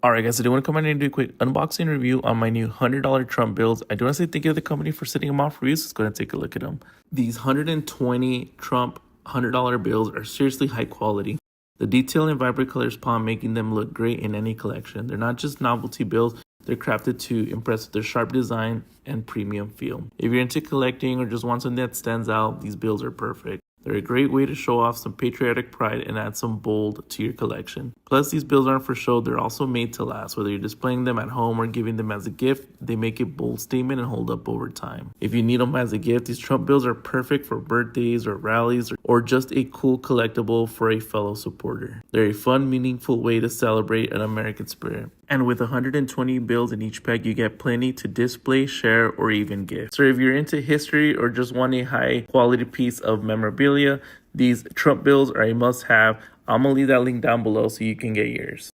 Alright guys, I do want to come in and do a quick unboxing review on my new $100 Trump bills. I do want to say thank you to the company for sending them off for you, so let's go ahead and take a look at them. These 120 Trump $100 bills are seriously high quality. The detail and vibrant colors palm making them look great in any collection. They're not just novelty bills, they're crafted to impress with their sharp design and premium feel. If you're into collecting or just want something that stands out, these bills are perfect. They're a great way to show off some patriotic pride and add some bold to your collection. Plus, these bills aren't for show, they're also made to last. Whether you're displaying them at home or giving them as a gift, they make a bold statement and hold up over time. If you need them as a gift, these Trump bills are perfect for birthdays or rallies or just a cool collectible for a fellow supporter. They're a fun, meaningful way to celebrate an American spirit. And with 120 bills in each pack, you get plenty to display, share, or even gift. So if you're into history or just want a high quality piece of memorabilia, these Trump bills are a must-have. I'm going to leave that link down below so you can get yours.